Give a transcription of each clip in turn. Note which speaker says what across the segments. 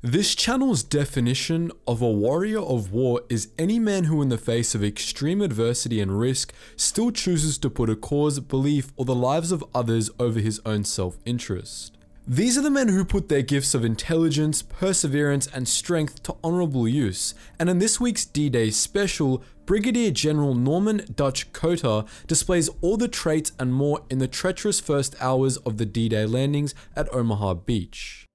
Speaker 1: This channel's definition of a warrior of war is any man who in the face of extreme adversity and risk still chooses to put a cause, belief, or the lives of others over his own self-interest. These are the men who put their gifts of intelligence, perseverance, and strength to honorable use, and in this week's D-Day special, Brigadier General Norman Dutch Cota displays all the traits and more in the treacherous first hours of the D-Day landings at Omaha Beach.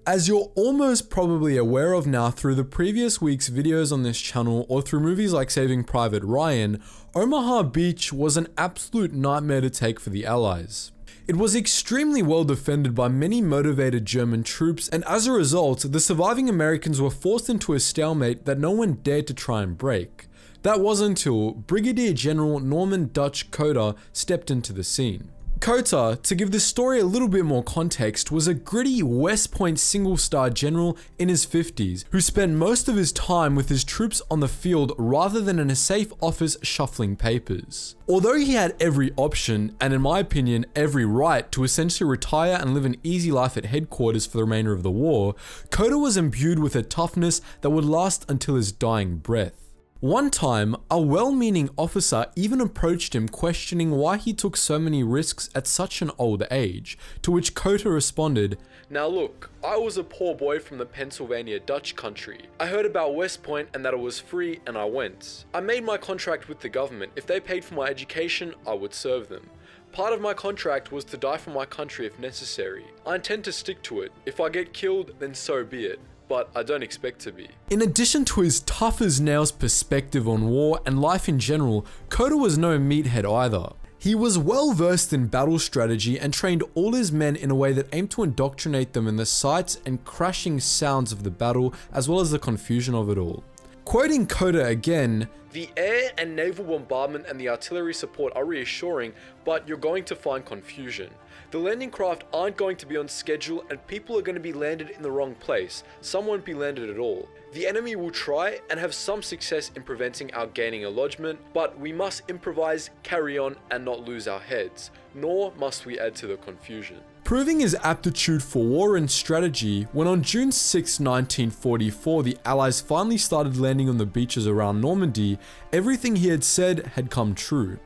Speaker 1: As you're almost probably aware of now through the previous week's videos on this channel or through movies like Saving Private Ryan, Omaha Beach was an absolute nightmare to take for the Allies. It was extremely well defended by many motivated German troops, and as a result, the surviving Americans were forced into a stalemate that no one dared to try and break. That was until Brigadier General Norman Dutch Cota stepped into the scene. Cota, to give this story a little bit more context, was a gritty West Point single-star general in his 50s who spent most of his time with his troops on the field rather than in a safe office shuffling papers. Although he had every option, and in my opinion every right, to essentially retire and live an easy life at headquarters for the remainder of the war, Cota was imbued with a toughness that would last until his dying breath. One time, a well-meaning officer even approached him questioning why he took so many risks at such an old age, to which Cota responded, "Now look, I was a poor boy from the Pennsylvania Dutch country. I heard about West Point and that it was free and I went. I made my contract with the government. If they paid for my education, I would serve them. Part of my contract was to die for my country if necessary. I intend to stick to it. If I get killed, then so be it. But I don't expect to be." In addition to his tough as nails perspective on war and life in general, Cota was no meathead either. He was well versed in battle strategy and trained all his men in a way that aimed to indoctrinate them in the sights and crashing sounds of the battle as well as the confusion of it all. Quoting Cota again, "The air and naval bombardment and the artillery support are reassuring, but you're going to find confusion. The landing craft aren't going to be on schedule and people are going to be landed in the wrong place. Some won't be landed at all. The enemy will try and have some success in preventing our gaining a lodgement, but we must improvise, carry on, and not lose our heads. Nor must we add to the confusion." Proving his aptitude for war and strategy, when on June 6, 1944 the Allies finally started landing on the beaches around Normandy, everything he had said had come true.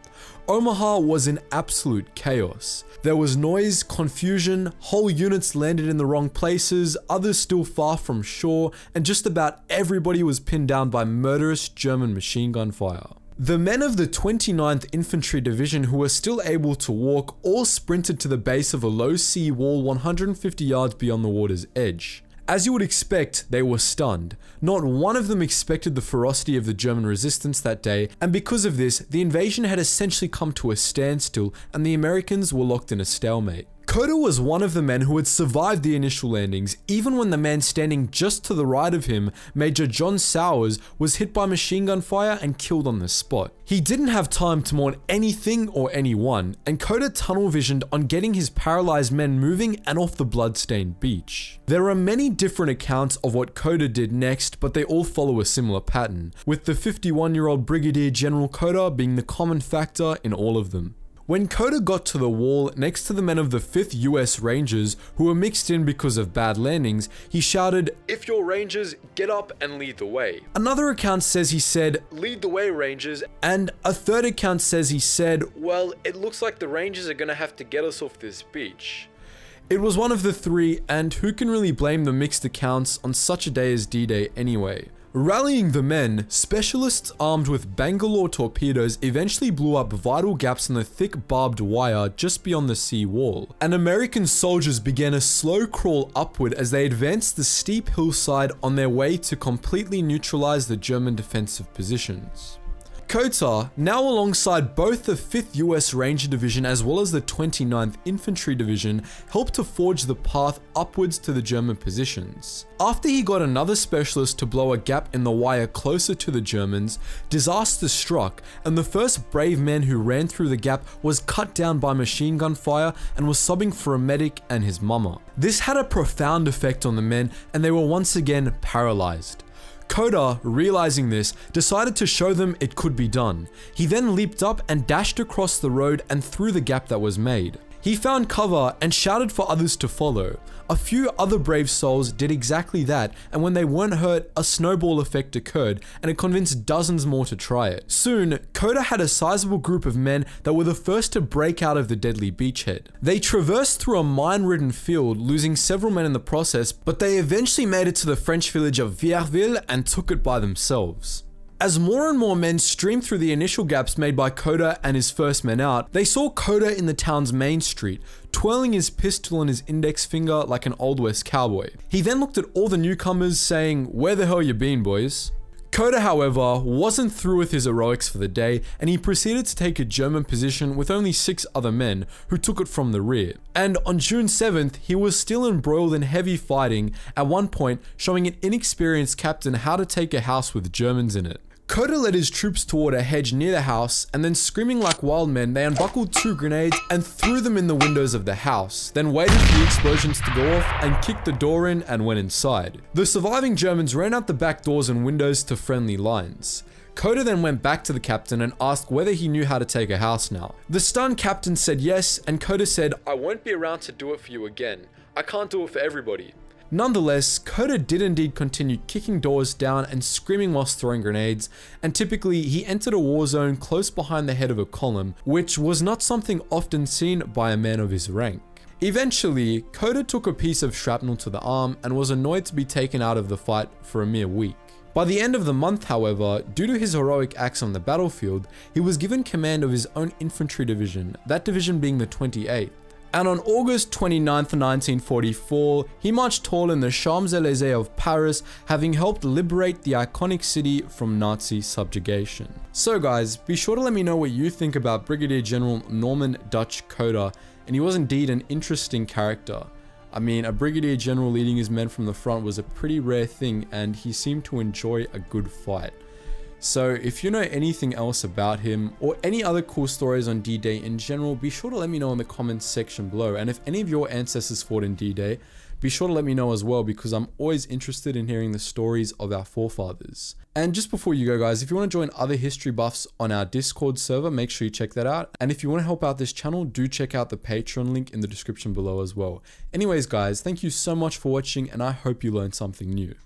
Speaker 1: Omaha was in absolute chaos. There was noise, confusion, whole units landed in the wrong places, others still far from shore, and just about everybody was pinned down by murderous German machine gun fire. The men of the 29th Infantry Division who were still able to walk all sprinted to the base of a low sea wall 150 yards beyond the water's edge. As you would expect, they were stunned. Not one of them expected the ferocity of the German resistance that day, and because of this, the invasion had essentially come to a standstill and the Americans were locked in a stalemate. Cota was one of the men who had survived the initial landings, even when the man standing just to the right of him, Major John Sowers, was hit by machine gun fire and killed on the spot. He didn't have time to mourn anything or anyone, and Cota tunnel visioned on getting his paralyzed men moving and off the bloodstained beach. There are many different accounts of what Cota did next, but they all follow a similar pattern, with the 51-year-old Brigadier General Cota being the common factor in all of them. When Cota got to the wall next to the men of the 5th US Rangers, who were mixed in because of bad landings, he shouted, "If you're Rangers, get up and lead the way." Another account says he said, "Lead the way, Rangers," and a third account says he said, "Well, it looks like the Rangers are gonna have to get us off this beach." It was one of the three, and who can really blame the mixed accounts on such a day as D-Day anyway? Rallying the men, specialists armed with Bangalore torpedoes eventually blew up vital gaps in the thick barbed wire just beyond the sea wall, and American soldiers began a slow crawl upward as they advanced the steep hillside on their way to completely neutralize the German defensive positions. Cota, now alongside both the 5th US Ranger Division as well as the 29th Infantry Division, helped to forge the path upwards to the German positions. After he got another specialist to blow a gap in the wire closer to the Germans, disaster struck, and the first brave man who ran through the gap was cut down by machine gun fire and was subbing for a medic and his mama. This had a profound effect on the men, and they were once again paralyzed. Cota, realizing this, decided to show them it could be done. He then leaped up and dashed across the road and through the gap that was made. He found cover and shouted for others to follow. A few other brave souls did exactly that, and when they weren't hurt, a snowball effect occurred, and it convinced dozens more to try it. Soon, Cota had a sizable group of men that were the first to break out of the deadly beachhead. They traversed through a mine-ridden field, losing several men in the process, but they eventually made it to the French village of Vierville and took it by themselves. As more and more men streamed through the initial gaps made by Cota and his first men out, they saw Cota in the town's main street, twirling his pistol on his index finger like an Old West cowboy. He then looked at all the newcomers saying, "Where the hell you been, boys?" Cota, however, wasn't through with his heroics for the day, and he proceeded to take a German position with only 6 other men, who took it from the rear. And on June 7th, he was still embroiled in heavy fighting, at one point showing an inexperienced captain how to take a house with Germans in it. Cota led his troops toward a hedge near the house, and then screaming like wild men, they unbuckled 2 grenades and threw them in the windows of the house, then waited for the explosions to go off and kicked the door in and went inside. The surviving Germans ran out the back doors and windows to friendly lines. Cota then went back to the captain and asked whether he knew how to take a house now. The stunned captain said yes, and Cota said, "I won't be around to do it for you again. I can't do it for everybody." Nonetheless, Cota did indeed continue kicking doors down and screaming whilst throwing grenades, and typically he entered a war zone close behind the head of a column, which was not something often seen by a man of his rank. Eventually, Cota took a piece of shrapnel to the arm and was annoyed to be taken out of the fight for a mere week. By the end of the month, however, due to his heroic acts on the battlefield, he was given command of his own infantry division, that division being the 28th. And on August 29th, 1944, he marched tall in the Champs-Élysées of Paris, having helped liberate the iconic city from Nazi subjugation. So guys, be sure to let me know what you think about Brigadier General Norman Dutch Cota, and he was indeed an interesting character. I mean, a brigadier general leading his men from the front was a pretty rare thing, and he seemed to enjoy a good fight. So if you know anything else about him, or any other cool stories on D-Day in general, be sure to let me know in the comments section below. And if any of your ancestors fought in D-Day, be sure to let me know as well, because I'm always interested in hearing the stories of our forefathers. And just before you go guys, if you want to join other history buffs on our Discord server, make sure you check that out. And if you want to help out this channel, do check out the Patreon link in the description below as well. Anyways guys, thank you so much for watching, and I hope you learned something new.